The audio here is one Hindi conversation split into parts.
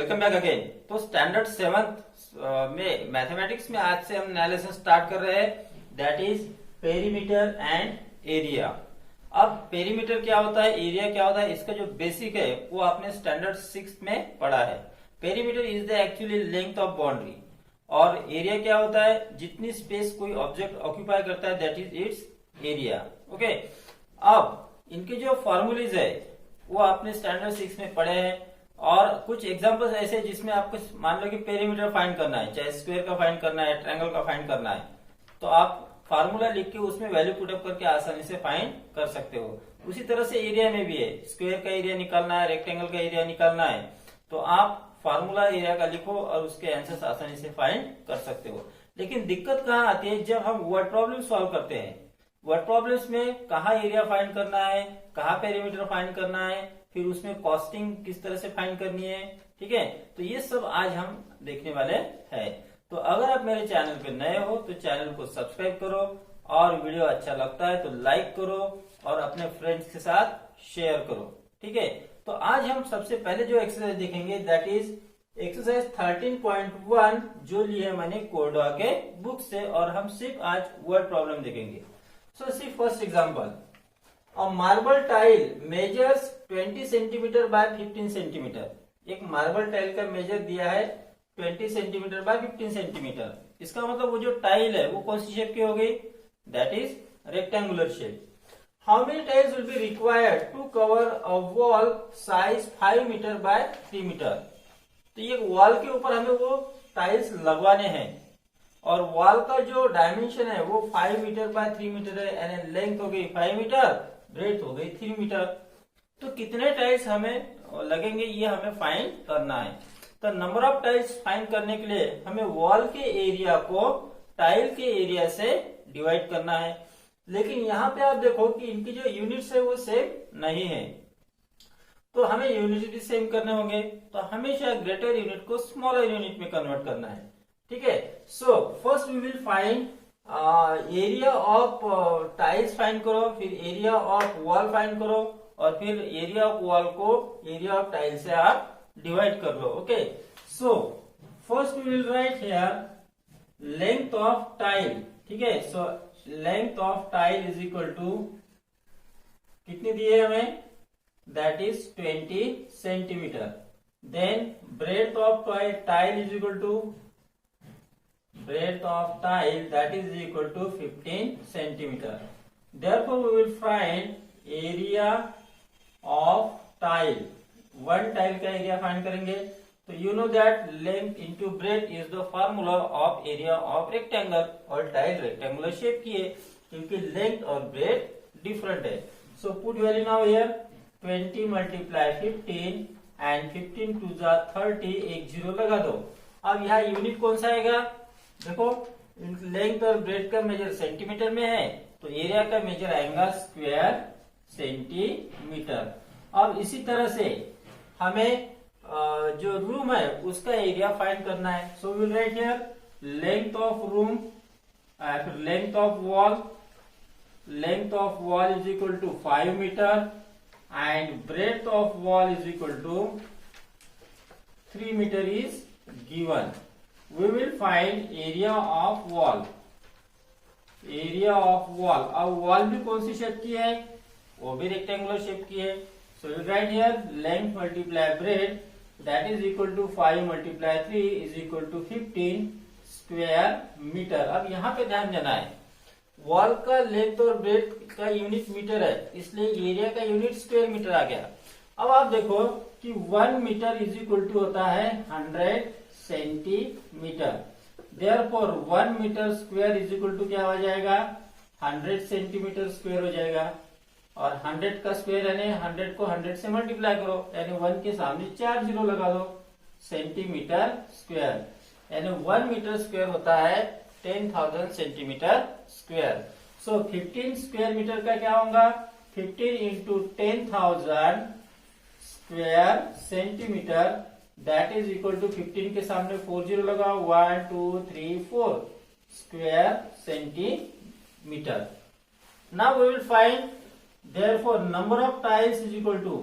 Welcome back again. तो स्टैंडर्ड सेवंथ में मैथमेटिक्स में आज से हम नया लेसन स्टार्ट कर रहे हैं, that is perimeter and area. अब पेरीमीटर क्या होता है, एरिया क्या होता है, इसका जो बेसिक है वो आपने स्टैंडर्ड सिक्स में पढ़ा है। Perimeter is the actually length of boundary और एरिया क्या होता है, जितनी स्पेस कोई ऑब्जेक्ट ऑक्यूपाई करता है that is it's area. Okay, अब इनके जो फॉर्मूलेज है वो आपने स्टैंडर्ड सिक्स में पढ़े हैं और कुछ एग्जांपल्स ऐसे जिसमें आपको मान लो कि पेरीमीटर फाइंड करना है, चाहे स्क्वायर का फाइंड करना है, ट्रायंगल का फाइंड करना है, तो आप फार्मूला लिख के उसमें वैल्यू पुटअप करके आसानी से फाइंड कर सकते हो। उसी तरह से एरिया में भी है, स्क्वायर का एरिया निकालना है, रेक्टेंगल का एरिया निकालना है, तो आप फार्मूला एरिया का लिखो और उसके आंसर्स आसानी से फाइंड कर सकते हो। लेकिन दिक्कत कहाँ आती है, जब हम वर्ड प्रॉब्लम सॉल्व करते हैं। वर्ड प्रॉब्लम्स में कहाँ एरिया फाइंड करना है, कहाँ पेरीमीटर फाइंड करना है, फिर उसमें कॉस्टिंग किस तरह से फाइंड करनी है, ठीक है। तो ये सब आज हम देखने वाले हैं। तो अगर आप मेरे चैनल पे नए हो तो चैनल को सब्सक्राइब करो और वीडियो अच्छा लगता है तो लाइक करो और अपने फ्रेंड्स के साथ शेयर करो, ठीक है। तो आज हम सबसे पहले जो एक्सरसाइज देखेंगे दैट इज एक्सरसाइज 13.1 जो लिए मैंने कोरडवा के बुक से, और हम सिर्फ आज वर्ड प्रॉब्लम देखेंगे। So see first example, A marble tile measures 20 centimetre by 15 centimetre. एक मार्बल टाइल का मेजर दिया है 20 सेंटीमीटर बाय 15 सेंटीमीटर। इसका मतलब वो जो टाइल है वो कौन सी शेप की हो गई, that is rectangular shape. How many tiles will be required to cover a wall size 5 metre by 3 metre. तो ये वॉल के ऊपर हमें वो टाइल्स लगवाने हैं और वॉल का जो डायमेंशन है वो 5 मीटर बाय 3 मीटर है, यानी लेंथ हो गई 5 मीटर, ब्रेड्थ हो गई 3 मीटर। तो कितने टाइल्स हमें लगेंगे ये हमें फाइंड करना है। तो नंबर ऑफ टाइल्स फाइंड करने के लिए हमें वॉल के एरिया को टाइल के एरिया से डिवाइड करना है। लेकिन यहाँ पे आप देखो कि इनकी जो यूनिट्स है वो सेम नहीं है, तो हमें यूनिट भी सेम करने होंगे। तो हमेशा ग्रेटर यूनिट को स्मॉलर यूनिट में कन्वर्ट करना है, ठीक है। So first we will find area of tiles find करो, फिर एरिया ऑफ वॉल फाइंड करो और फिर एरिया ऑफ वॉल को एरिया ऑफ टाइल से आप डिवाइड कर लो। Okay, so first we will write here length of tile, ठीक है। So length of tile is equal to कितनी दी है हमें, that is 20 centimetre. Then breadth of tile is equal to breadth of tile that is equal to 15 centimeter. Therefore, we will find area of tile. One tile का area find करेंगे। तो you know that length into breadth is the formula of area of rectangle, और tile rectangular shape की है क्योंकि length और breadth different है। So put value now here, 20 multiply 15 and 15 to the 30, एक जीरो लगा दो। अब यहाँ यूनिट कौन सा आएगा, देखो लेंथ और ब्रेड का मेजर सेंटीमीटर में है तो एरिया का मेजर आएगा स्क्वायर सेंटीमीटर। अब इसी तरह से हमें जो रूम है उसका एरिया फाइंड करना है। So will write here length of room, फिर length of wall, length of wall is equal to 5 metre and breadth of wall is equal to 3 metre is given. We will find area of wall. Area of wall. अब wall भी कौन सी शेप की है, वो भी रेक्टेंगुलर शेप की है। So we write here length multiply breadth that is equal to 5 multiply 3 is equal to 15 square meter। अब यहाँ पे ध्यान देना है, वॉल का लेंथ और ब्रेड्थ का यूनिट मीटर है, इसलिए एरिया का यूनिट स्क्वायर मीटर आ गया। अब आप देखो कि 1 मीटर इज इक्वल टू होता है 100 centimetre. Therefore 1 metre square is equal to क्या हो जाएगा, 100 सेंटीमीटर स्क्वायर हो जाएगा। और 100 का स्क्वायर यानी 100 को 100 से मल्टीप्लाई करो, यानी 1 के सामने 4 जीरो लगा दो, सेंटीमीटर स्क्वायर, यानी 1 मीटर स्क्वायर होता है 10,000 centimetre square. So 15 square metre का क्या होगा, 15 into 10,000 square centimetre that is equal to 15 के सामने 4 जीरो लगा, 1 2 3 4 square centimetre. Now we will find therefore number of tiles is equal to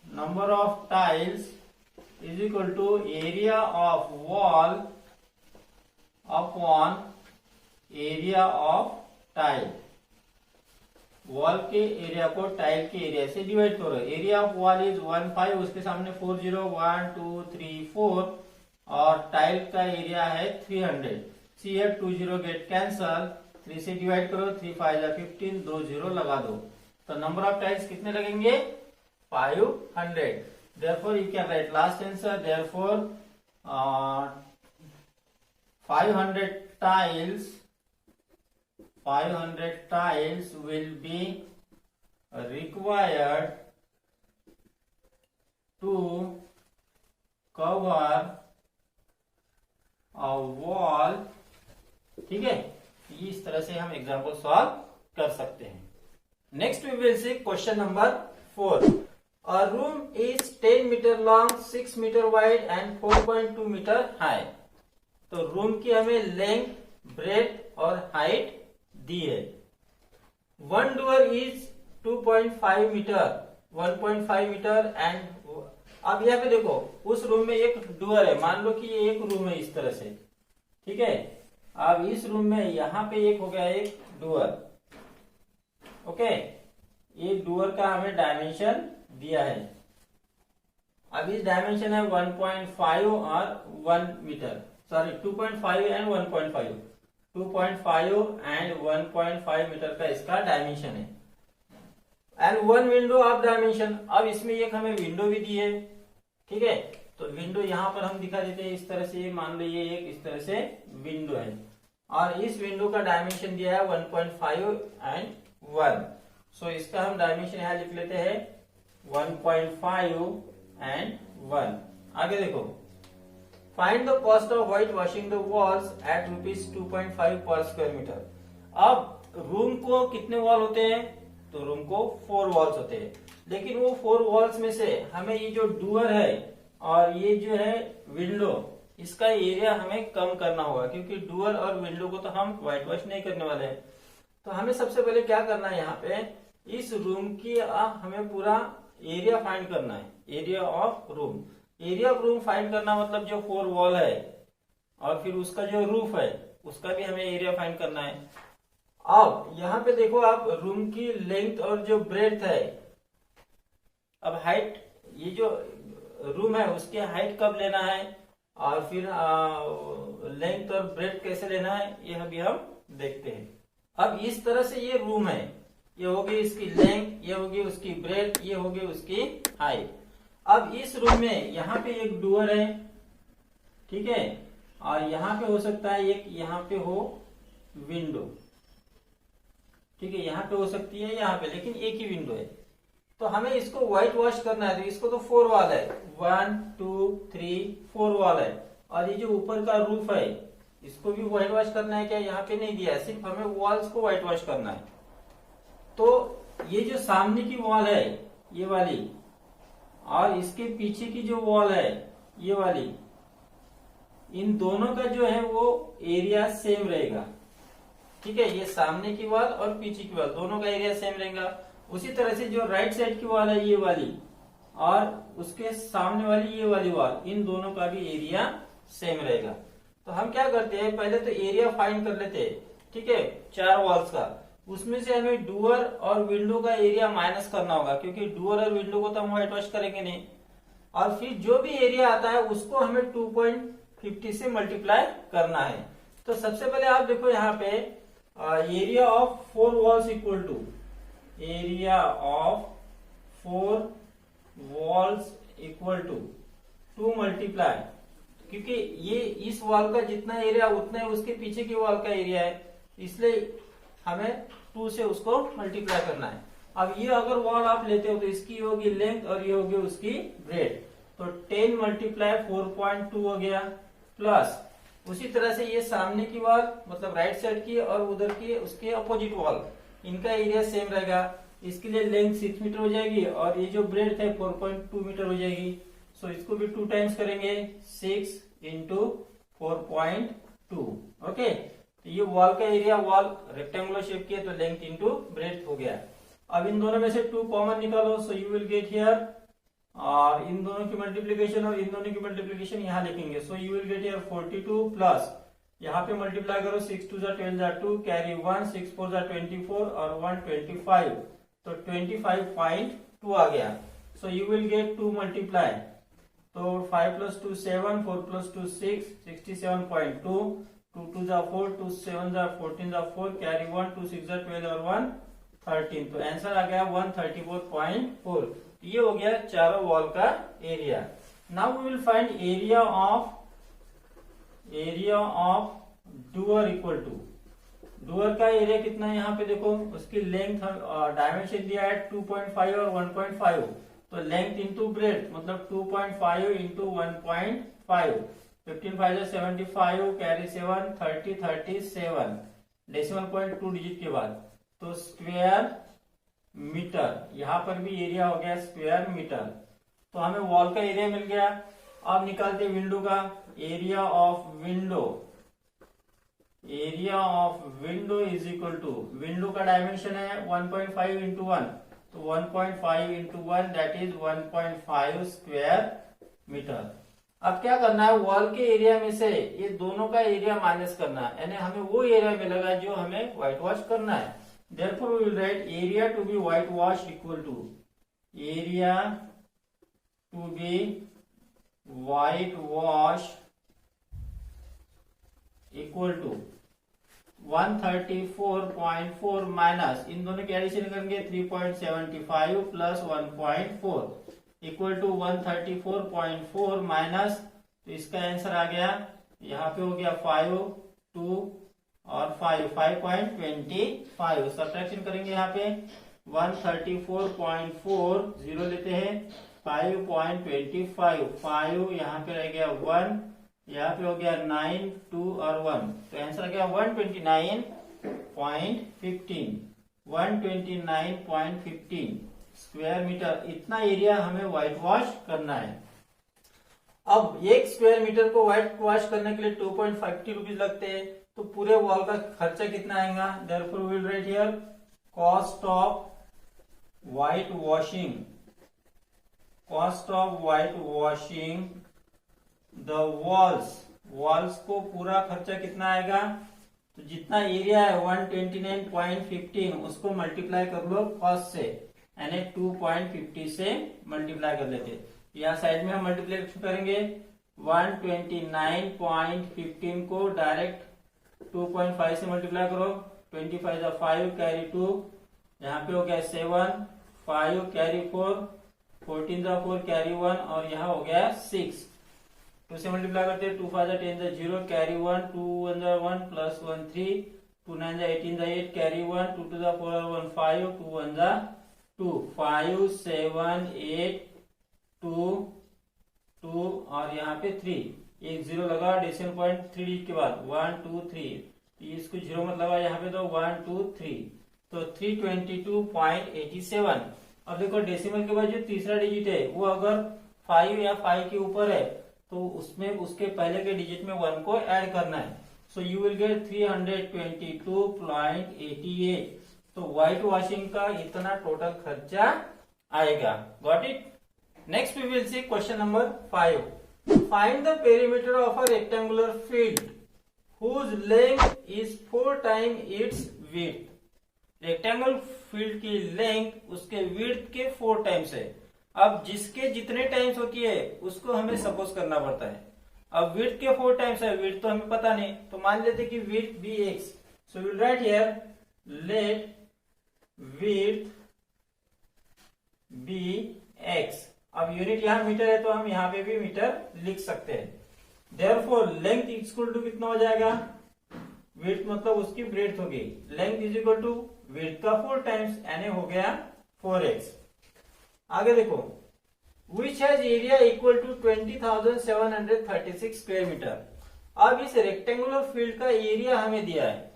number of tiles is equal to area of wall upon area of tile. Wall के एरिया को टाइल के एरिया से डिवाइड करो। एरिया ऑफ वॉल इज 15, उसके सामने 40, 1 2 3 4, और टाइल का एरिया है 300। सी एफ 20 गेट कैंसल, 3 से डिवाइड करो, 3 5 जा 15, 2 0 लगा दो, तो नंबर ऑफ टाइल्स कितने लगेंगे? 500। Therefore you can write last answer, therefore 500 tiles will be required to cover a wall। ठीक है, इस तरह से हम एग्जाम्पल सॉल्व कर सकते हैं। Next we will see question number 4। A room is 10 meter long, 6 meter wide and 4.2 meter high। तो रूम की हमें लेंथ, ब्रेथ और हाइट दी है। One door is 2.5 metre, 1.5 metre and, अब यहाँ पे देखो उस रूम में एक डोर है, मान लो कि ये एक रूम है इस तरह से, ठीक है। अब इस रूम में यहाँ पे एक हो गया एक डोर, ओके। ये डोर का हमें डायमेंशन दिया है। अब इस डायमेंशन है 1.5 और 1 metre, sorry 2.5 and 1.5, 2.5 and 1.5 metre का इसका डायमेंशन है। And one window of dimension, अब इसमें एक हमें विंडो भी दी है, ठीक है। तो विंडो यहाँ पर हम दिखा देते हैं इस तरह से, मान लो ये एक इस तरह से विंडो है, और इस विंडो का डायमेंशन दिया है 1.5 एंड 1। सो इसका हम डायमेंशन यहाँ लिख लेते हैं 1.5 एंड 1। आगे देखो, find the cost of white washing the walls at ₹2.5 per square metre. अब रूम को कितने वॉल होते हैं? तो रूम को 4 वॉल्स होते हैं, लेकिन वो 4 वॉल्स में से हमें ये जो डोर है और ये जो है विंडो, इसका एरिया हमें कम करना होगा, क्योंकि डोर और विंडो को तो हम व्हाइट वॉश नहीं करने वाले हैं। तो हमें सबसे पहले क्या करना है, यहाँ पे इस रूम की हमें पूरा एरिया फाइंड करना है, area of room. Area of room find करना मतलब जो 4 वॉल है और फिर उसका जो रूफ है उसका भी हमें एरिया फाइंड करना है। अब यहाँ पे देखो आप, रूम की लेंथ और जो ब्रेड्थ है, अब हाइट, ये जो रूम है उसके हाइट कब लेना है और फिर लेंथ और ब्रेड्थ कैसे लेना है, ये अभी हम देखते हैं। अब इस तरह से ये रूम है, ये होगी इसकी लेंथ, ये होगी उसकी ब्रेड्थ, ये होगी उसकी हाइट। अब इस रूम में यहाँ पे एक डोर है, ठीक है, और यहाँ पे हो सकता है एक, यहाँ पे हो विंडो, ठीक है, यहाँ पे हो सकती है यहाँ पे, लेकिन एक ही विंडो है। तो हमें इसको व्हाइट वॉश करना है, तो इसको तो 4 वॉल है, 1 2 3 4 वॉल है, और ये जो ऊपर का रूफ है इसको भी व्हाइट वॉश करना है क्या? यहाँ पे नहीं दिया है, सिर्फ हमें वॉल्स को व्हाइट वॉश करना है। तो ये जो सामने की वॉल है ये वाली, और इसके पीछे की जो वॉल है ये वाली, इन दोनों का जो है वो एरिया सेम रहेगा, ठीक है। ये सामने की वॉल और पीछे की वॉल दोनों का एरिया सेम रहेगा। उसी तरह से जो राइट साइड की वॉल है ये वाली, और उसके सामने वाली ये वाली वॉल, इन दोनों का भी एरिया सेम रहेगा। तो हम क्या करते हैं, पहले तो एरिया फाइंड कर लेते हैं, ठीक है, 4 वॉल्स का। उसमें से हमें डोर और विंडो का एरिया माइनस करना होगा, क्योंकि डोर और विंडो को तो हम व्हाइट वॉश करेंगे नहीं। और फिर जो भी एरिया आता है उसको हमें 2.50 से मल्टीप्लाई करना है। तो सबसे पहले आप देखो यहाँ पे, area of 4 walls equal to area of 4 walls equal to 2 multiply, क्योंकि ये इस वॉल का जितना एरिया उतना ही उसके पीछे की वॉल का एरिया है, इसलिए हमें 2 से उसको मल्टीप्लाई करना है। अब ये अगर वॉल आप लेते हो तो इसकी होगी लेंथ और ये होगी उसकी ब्रेड, तो 10 मल्टीप्लाई 4.2 हो गया, प्लस उसी तरह से ये सामने की वॉल मतलब राइट साइड की और उधर की उसके अपोजिट वॉल, इनका एरिया सेम रहेगा, इसके लिए लेंथ 6 मीटर हो जाएगी और ये जो ब्रेड है 4.2 मीटर हो जाएगी। सो इसको भी 2 टाइम्स करेंगे, 6 इंटू 4.2, ओके। तो ये वॉल का एरिया, वॉल रेक्टेंगुलर शेप की है तो लेंथ इंटू ब्रेड्थ हो गया। अब इन दोनों में से 2 कॉमन निकालो, सो यू विल गेट हियर और इन दोनों की मल्टीप्लीकेशन और इन दोनों की मल्टीप्लीकेशन यहाँ लिखेंगे। सो you will get here 42 plus यहाँ पे मल्टीप्लाई करो 6 2 12 2 कैरी 1 6 4 24 और 1 25 तो 25.2 आ गया। सो यू विल गेट 2 मल्टीप्लाई तो 5 + 2 7 4 + 2 6 67.2 2 2 जा 4 2 7 जा 14 जा 4 कैरी 1 2 6 जा 12 और 1 13 तो आंसर आ गया 134.4। ये हो गया चारों वॉल का area. Now we will find area of door equal to door का एरिया कितना है। यहाँ पे देखो उसकी लेंथ डायमेंशन दिया है 2.5 और 1.5 तो लेंथ इंटू ब्रेड मतलब 2.5 into 1.5 15 5 75 carry 7 30 37 decimal point 2 digit के बाद तो स्क्वायर मीटर। यहाँ पर भी एरिया हो गया स्क्वायर मीटर। तो हमें वॉल का एरिया मिल गया। अब निकालते विंडो का area of window is equal to window का डायमेंशन है 1.5 इंटू 1 तो 1.5 into 1 that is 1.5 square metre. अब क्या करना है वॉल के एरिया में से ये दोनों का एरिया माइनस करना है यानी हमें वो एरिया मिलेगा जो हमें व्हाइट वॉश करना है। Therefore, we will write area to be whitewashed equal to area to be whitewashed equal to 134.4 minus इन दोनों की एडिशन करेंगे 3.75 प्लस 1.4 इक्वल टू 134.4 माइनस तो इसका आंसर आ गया यहाँ पे हो गया 5 2 और 5.25 सब्ट्रैक्शन करेंगे यहाँ पे 134.4 जीरो लेते हैं 5.25 5 यहाँ पे रह गया 1 यहाँ पे हो गया 9 2 और 1 तो आंसर आ गया 129.15 स्क्वायर मीटर। इतना एरिया हमें व्हाइट वॉश करना है। अब एक स्क्वायर मीटर को व्हाइट वॉश करने के लिए 2.50 रुपीज लगते हैं तो पूरे वॉल का खर्चा कितना आएगा। Therefore we will write here cost of white washing the walls को पूरा खर्चा कितना आएगा तो जितना एरिया है 129.15 उसको मल्टीप्लाई कर लो कॉस्ट से यानी 2.50 से मल्टीप्लाई कर लेते। यहाँ साइड में हम मल्टीप्लाई करेंगे 129.15 को डायरेक्ट 2.5 से मल्टीप्लाई करो 25 जा 5 कैरी 2 यहाँ पे हो गया 7 5 कैरी 4 14 जा 4 कैरी 1 और यहाँ हो गया 6 2 से मल्टीप्लाई करते 2 5 जा 10 जा 0 कैरी 1 2 1 जा 1 प्लस 1 3 2 9 जा 18 जा 8 कैरी 1 2 2 जा 4 1 5 2 1 जा 2 5 7 8 2 2 और यहाँ पे 3 एक जीरो लगा डेसिमल पॉइंट 3 डिजिट के बाद 1 2 3 इसको जीरो मत लगा यहाँ पे तो 1 2 3 तो 322.87। अब देखो डेसिमल के बाद जो तीसरा डिजिट है वो अगर 5 या 5 के ऊपर है तो उसमें उसके पहले के डिजिट में 1 को ऐड करना है। सो यू विल गेट 322.88 तो व्हाइट वॉशिंग का इतना टोटल खर्चा आएगा। Got it. Next we will see question number 5। Find the perimeter of a rectangular field whose length is 4 times its width. Rectangle field की लेंथ उसके विड्थ के 4 टाइम्स है। अब जिसके जितने टाइम्स होती है उसको हमें सपोज करना पड़ता है। अब विड्थ के 4 टाइम्स है, विड्थ तो हमें पता नहीं तो मान लेते कि width be X. So will write here let width be X. अब यूनिट यहाँ मीटर है तो हम यहाँ पे भी मीटर लिख सकते हैं। देयरफॉर लेंथ इक्वल टू कितना हो जाएगा विड्थ मतलब उसकी ब्रेड्थ होगी length is equal to width का 4 टाइम्स यानी हो गया 4x। आगे देखो which has area equal to 20,736 square metre. अब इस रेक्टेंगुलर फील्ड का एरिया हमें दिया है।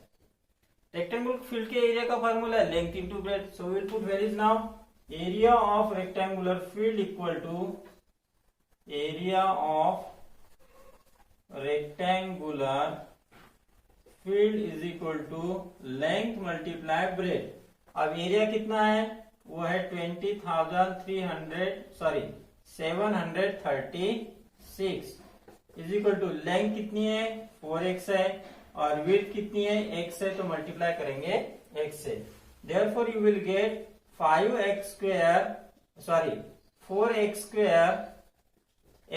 रेक्टेंगुलर फील्ड के एरिया का फॉर्मूला है length into breadth. So will put where is now area of rectangular field equal to area of rectangular field is equal to length multiply breadth। अब एरिया कितना है वो है 20,300 736 इज इक्वल टू लेंथ कितनी है 4x है और विड्थ कितनी है x है, तो मल्टीप्लाई करेंगे x से। Therefore you will get 4x square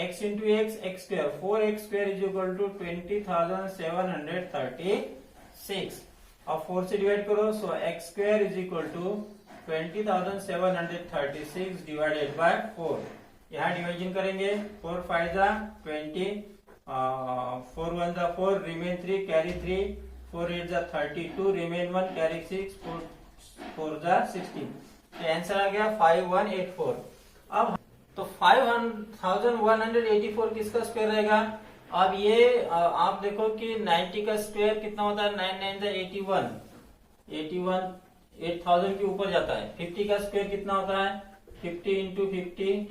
x into x square 4x square is equal to 20,736। अब 4 से डिवाइड करो, so x square is equal to 20,736 divided by 4। यहाँ डिवीजन करेंगे, 4 5 जा 20, 4 1 जा 4, रिमेन 3, कैरी 3, 4 8 जा 32, रिमेन 1, कैरी 6, 4 जा 16। तो आंसर आ गया 5184। अब तो 5184 किसका स्क्वायर रहेगा? अब ये आप देखो कि 90 का स्क्वायर कितना होता है, 9 9 जा 81, 8000 के ऊपर जाता है। 50 का स्क्वायर कितना होता है, 50 इंटू 50,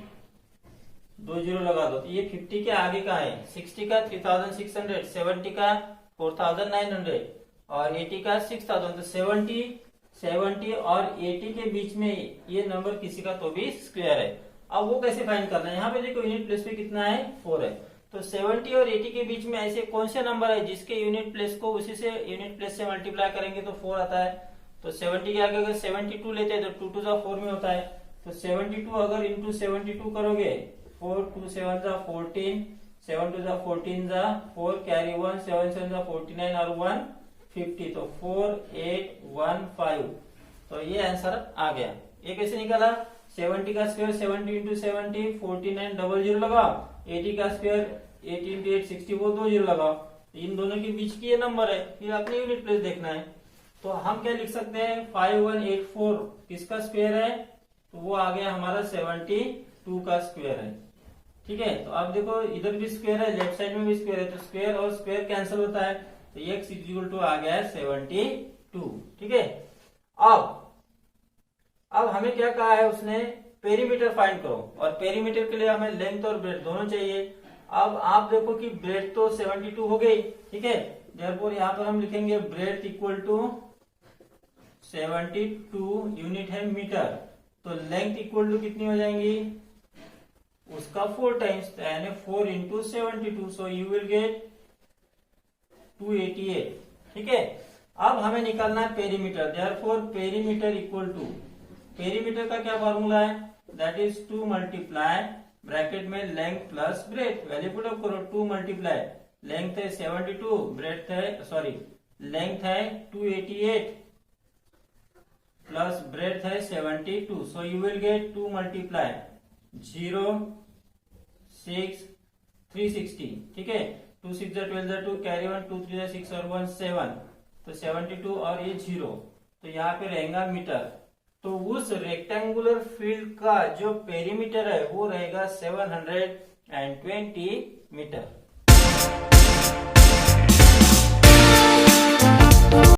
2 जीरो लगा दो, तो ये 50 के आगे का है। 60 का 3600, 70 का 4900 और 80 का 6000। तो 70 और 80 के बीच में ये नंबर किसी का तो भी स्क्वायर है। अब वो कैसे फाइंड करना है? यहाँ पे देखो यूनिट प्लेस पे कितना है 4 है, तो 70 और 80 के बीच में ऐसे कौन से नंबर है जिसके यूनिट प्लेस को उसी से यूनिट प्लेस से मल्टीप्लाई करेंगे तो 4 आता है। तो 70 के आगे अगर 72 लेते हैं तो 2 2 4 में होता है, तो 72 अगर इंटू 72 करोगे, 4 2 7 जा 14, 7 2 जा 14 जा 4, कैरी 1, 7 7 जा 49 और 1 50, तो 4815। तो ये आंसर आ गया। ये कैसे निकाला? 70 का स्क्वायर 70 इंटू 70 49 डबल जीरो लगाओ, 80 का स्क्वायर 80 इंटू 8 60, वो 2 जीरो लगाओ। इन दोनों के बीच की ये नंबर है, फिर आपने यूनिट प्लेस देखना है। तो हम क्या लिख सकते हैं, 5184 किसका स्क्वायर है? तो वो आ गया हमारा 72 का स्क्वायर है। ठीक है, तो आप देखो इधर भी स्क्वायर है, लेफ्ट साइड में भी स्क्वायर है, तो स्क्वायर और स्क्वायर कैंसिल होता है, तो x इक्वल टू आ गया 72। ठीक है, अब हमें क्या कहा है उसने, पेरीमीटर फाइंड करो, और पेरीमीटर के लिए हमें लेंथ और ब्रेथ दोनों चाहिए। अब आप देखो कि ब्रेथ तो 72 हो गई, ठीक है, देयरफॉर यहाँ पर हम लिखेंगे ब्रेथ इक्वल टू 72 यूनिट है मीटर, तो लेंथ इक्वल टू कितनी हो जाएंगी, उसका 4 टाइम्स, यानी 4 into 72, so you will get 288। ठीक है, अब हमें निकालना है perimeter, therefore perimeter equal to, perimeter का क्या फॉर्मूला है, दैट इज 2 मल्टीप्लाई ब्रैकेट में length plus breadth, value put up करो, 2 मल्टीप्लाई लेंथ है 72, ब्रेथ है लेंथ है 288 प्लस ब्रेथ है 72, so you will gate 2 multiply 0 6 360। ठीक है, 2 6 जा 12 जा 2, कैरी 1, 2 3 जा 6 और 1 7, तो 72 और ये 0, तो यहाँ पे रहेगा मीटर। तो उस रेक्टेंगुलर फील्ड का जो पेरीमीटर है वो रहेगा 720 मीटर।